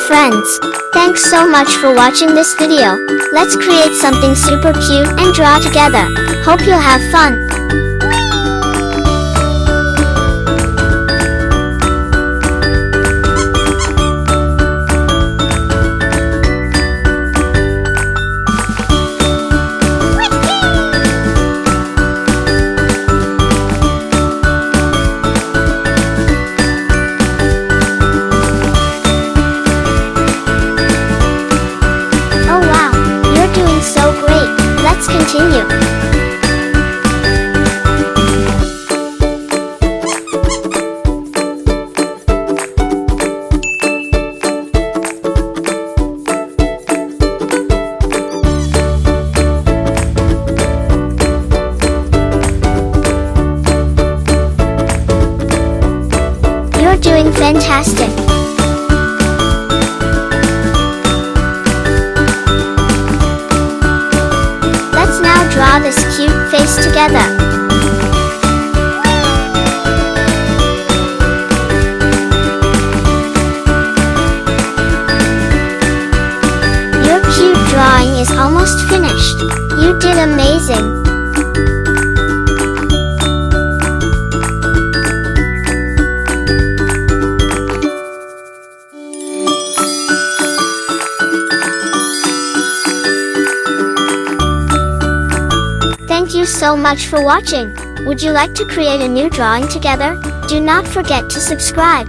friends. Thanks so much for watching this video. Let's create something super cute and draw together. Hope you'll have fun. So great. Let's continue. You're doing fantastic. Let's now draw this cute face together. Your cute drawing is almost finished. You did amazing. Thank you so much for watching. Would you like to create a new drawing together? Do not forget to subscribe.